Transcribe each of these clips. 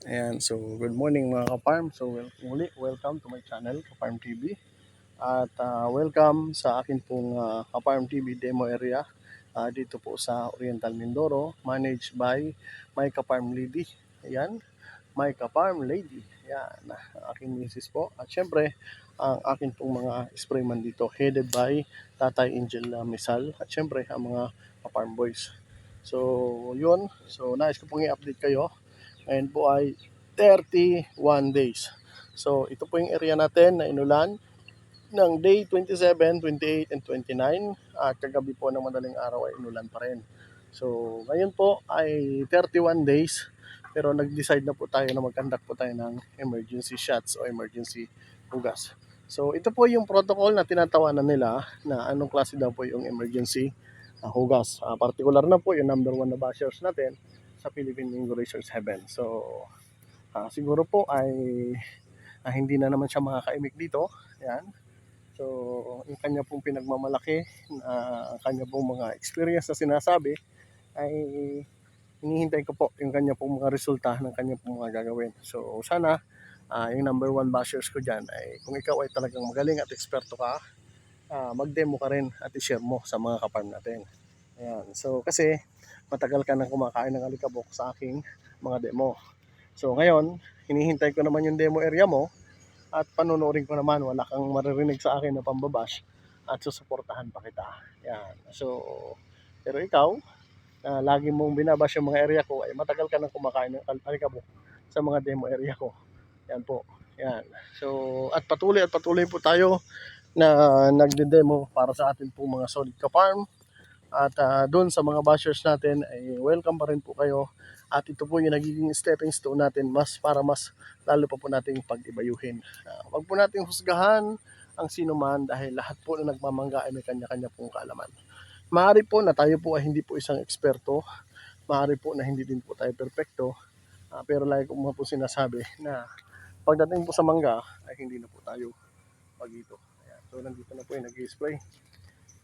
Ayan, so good morning mga ka-farm. So muli, welcome to my channel, Ka-Farm TV. At welcome sa akin pong Ka-Farm TV demo area dito po sa Oriental Mindoro, managed by my Ka-Farm Lady. Ayan, my Ka-Farm Lady. Ayan, aking misis po. At syempre, ang akin pong mga sprayman dito, headed by Tatay Angel Misal. At syempre, ang mga Ka-Farm Boys. So, yun. So, nais ko pong i-update kayo. Ngayon po ay 31 days. So ito po yung area natin na inulan ng day 27, 28, and 29. At kagabi po ng madaling araw ay inulan pa rin. So ngayon po ay 31 days pero nag-decide na po tayo na mag-conduct po tayo ng emergency shots o emergency hugas. So ito po yung protocol na tinatawanan nila na anong klase daw po yung emergency hugas. Particular na po yung number 1 na bashers natin sa Philippine Mango Racers Heaven. So siguro po ay hindi na naman siya makakaimik dito. Yan. So, yung kanya pong pinagmamalaki, kanya pong mga experience na sinasabi, ay hinihintay ko po yung kanya pong mga resulta ng kanya pong mga gagawin. So, sana yung number 1 bashers ko dyan ay kung ikaw ay talagang magaling at eksperto ka, mag-demo ka rin at i-share mo sa mga kaparm natin. Ayan. So, kasi matagal ka nang kumakain ng alikabok sa aking mga demo. So ngayon, hinihintay ko naman yung demo area mo at panunurin ko naman, wala kang maririnig sa akin na pambabash at susuportahan pa kita. Yan. So, pero ikaw, lagi mong binabash yung mga area ko, ay matagal ka nang kumakain ng alikabok sa mga demo area ko. Yan po. Yan. So, at patuloy po tayo na nagde-demo para sa atin po mga solid ka-farm. At doon sa mga bashers natin ay welcome pa rin po kayo. At ito po yung nagiging stepping stone natin mas lalo pa po nating pag-ibayuhin. Wag po nating husgahan ang sino man dahil lahat po na nagmamangga ay may kanya-kanya pong kaalaman. Maaari po na tayo po ay hindi po isang eksperto. Maaari po na hindi din po tayo perpekto. Pero lagi ko po sinasabi na pagdating po sa mangga ay hindi na po tayo pagito. Ayan. So nandito na po yung nag-spray.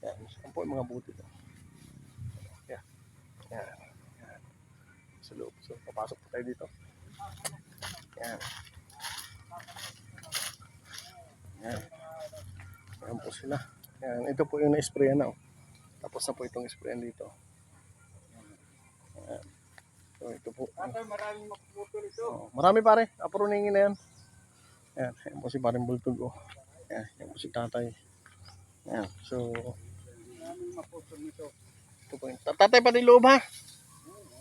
Yan. Yan po yung mga buti. Yan. Yan. Sa loob. So, papasok po tayo dito. Yan. Yan. Yan po sila. Yan. Ito po yung na-sprayan na. Oh. Tapos na po itong sprayan dito. Yan. So, ito po. Maraming mapuputo nito. Oh, marami pare. Aproningin na yan. Yan. Yan po si paring bultog. Oh. Yan. Yan po si tatay. Yan. So, maraming mapuputo nito. Ito po yung. Tatay pati loob ha.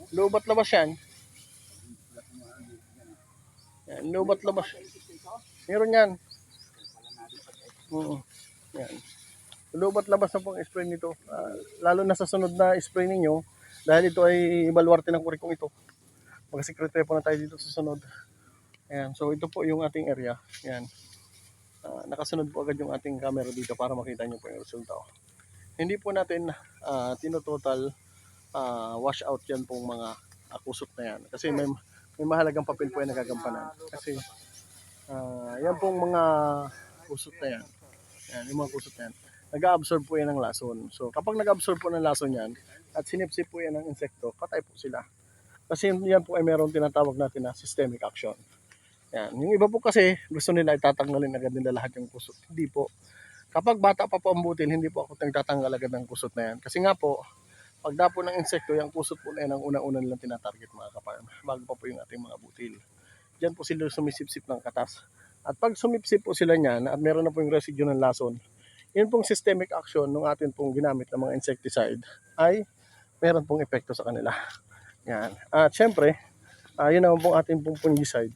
Loob at labas yan. Yan. Loob at labas. Meron yan. Oo. Yan. Loob at labas na po ang spray nito. Lalo na sa sunod na spray ninyo, dahil ito ay ibalwarte ng kurikong ito. Magsekretary po na tayo dito sa sunod. Ayan. So ito po yung ating area. Ayan. Nakasunod po agad yung ating camera dito para makita nyo po yung resulta. Hindi po natin tinototal wash out yan pong mga kusot na yan. Kasi may mahalagang papel po yung nagagampanan. Kasi yan pong mga kusot na yan. Yan, yung mga kusot na yan. Nag-absorb po yan ng lason. So kapag nag-absorb po ng lason yan at sinipsip po yan ng insekto, patay po sila. Kasi yan po ay meron tinatawag natin na systemic action. Yan. Yung iba po kasi gusto nila itatanggalin agad nila lahat yung kusot. Hindi po. Kapag bata pa po ang butil, hindi po ako nagtatanggal agad ng kusot na yan. Kasi nga po, pag dapo ng insekto, yung kusot po na yan ang unang-una nilang tinatarget mga kaparm. Bago pa po yung ating mga butil. Diyan po sila sumisipsip ng katas. At pag sumipsip po sila niyan at meron na po yung residue ng lason, yun pong systemic action ng atin pong ginamit ng mga insecticide ay meron pong epekto sa kanila. Yan. At syempre, yun naman pong ating pong fungicide.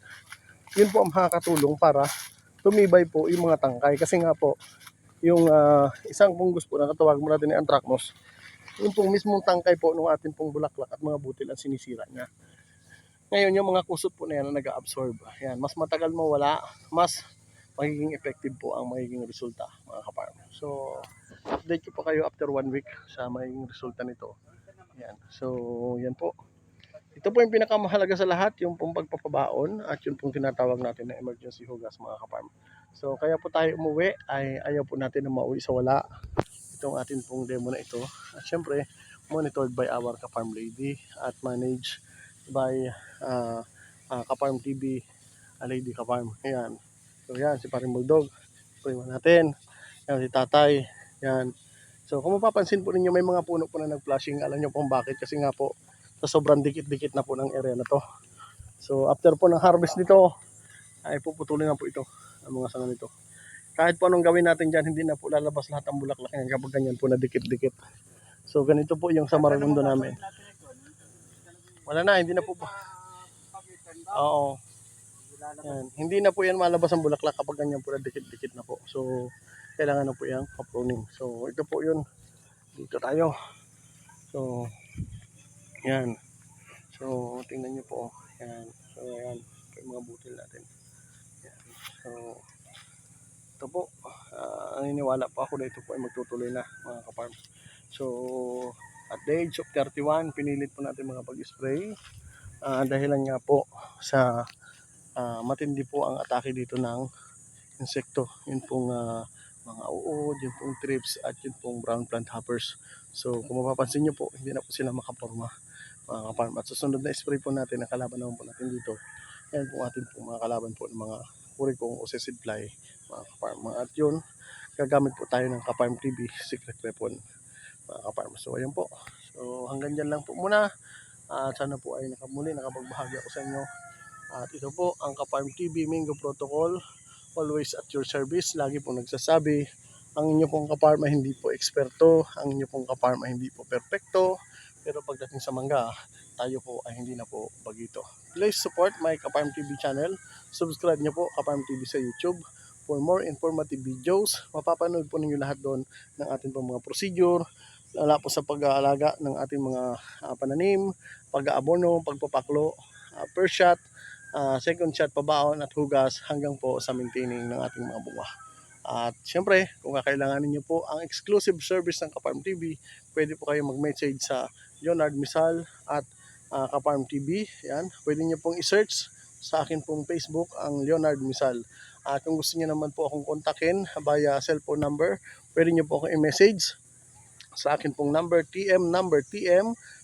Yun po ang makakatulong para tumibay po yung mga tangkay. Kasi nga po, yung isang fungus po na katawag mo natin ni Anthracnose, yung pong mismong tangkay po ng ating pong bulaklak at mga butil ang sinisira niya. Ngayon, yung mga kusot po na yan na nag-absorb, yan, mas matagal mawala, mas magiging effective po ang magiging resulta mga kaparm. So, update ko pa kayo after 1 week sa magiging resulta nito. Yan. So, yan po. Ito po yung pinakamahalaga sa lahat, yung pong pagpapabaon at yung pong tinatawag natin na emergency hugas mga kaparm. So, kaya po tayo umuwi ay ayaw po natin na mauwi sa wala itong atin pong demo na ito. At syempre, monitored by our ka-farm lady at managed by Ka-Farm TV, Lady Ka-Farm. Ayan. So yan, si Paring Bulldog. Puriman natin. Yan, si Tatay. Yan. So kung mapapansin po ninyo, may mga puno po na nag-flashing. Alam nyo po bakit? Kasi nga po, sa sobrang dikit-dikit na po ng area na to. So after po ng harvest nito, ay puputulin na po ito, ang mga sanga nito. Kahit po anong gawin natin dyan, hindi na po lalabas lahat ang bulaklak yan kapag ganyan po na dikit-dikit. So ganito po yung sa Maragondo namin. Wala na, hindi na po. Oo. Yan. Hindi na po yan malabas ang bulaklak kapag ganyan po na dikit-dikit na po. So kailangan na po yung kapruning. So ito po yun. Dito tayo. So yan. So tingnan nyo po. Yan. So yan. Yung mga butil natin. Yan. So ito po. Naniniwala po ako na ito po ay magtutuloy na mga ka-farm. So at the age of 31, pinilit po natin mga pag-spray. Dahilan nga po sa matindi po ang atake dito ng insekto. Yun pong mga uod, yun pong thrips at yun pong brown plant hoppers. So kung mapapansin nyo po, hindi na po sila makaporma mga ka-farm. At susunod na spray po natin, ang kalaban naman po natin dito, yan po atin po mga kalaban po ng mga uri kong occasid fly mga ka-farm. At yun, gagamit po tayo ng Ka-Farm TV secret weapon mga ka-farm. So ayun po. So hanggang dyan lang po muna. Sana po ay nakapagbahagi ako sa inyo. At ito po ang Ka-Farm TV Mingo Protocol, always at your service. Lagi po nagsasabi, ang inyo pong ka-farm ay hindi po eksperto, ang inyo pong ka-farm ay hindi po perfecto, pero pagdating sa mangga, tayo po ay hindi na po bagito. Please support my Ka-Farm TV channel. Subscribe nyo po Ka-Farm TV sa YouTube for more informative videos. Mapapanood po ninyo lahat doon ng ating pong mga procedure, lalo po sa pag-aalaga ng ating mga pananim, pag-aabono, pagpapaklo, first shot, second shot, pabaon at hugas hanggang po sa maintaining ng ating mga bunga. At syempre, kung kakailanganin niyo po ang exclusive service ng Ka-Farm TV, pwede po kayo mag-message sa Leonard Misal at Ka-Farm TV. Yan, pwede niyo pong i-search sa akin pong Facebook ang Leonard Misal. At kung gusto niyo naman po akong kontakin via cellphone number, pwede niyo po akong i-message sa akin pong number TM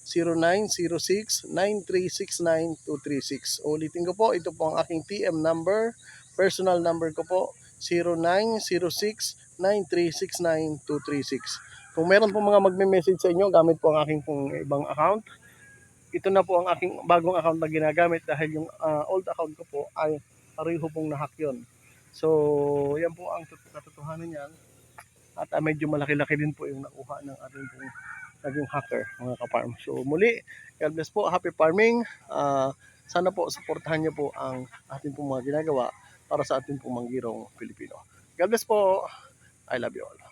0906-9369-236. Ulitin ko po, ito po ang aking TM number, personal number ko po 0906-9369-236. Kung meron po mga magme-message sa inyo gamit po ang aking pong ibang account, ito na po ang aking bagong account na ginagamit dahil yung old account ko po ay pareho pong nahack yun. So yan po ang katotohanan yan. At medyo malaki-laki din po yung nakuha ng ating pong naging hacker mga ka-farm. So muli, God bless po, happy farming. Sana po suportahan niyo po ang ating pong mga ginagawa para sa ating pong manggirong Pilipino. God bless po. I love you all.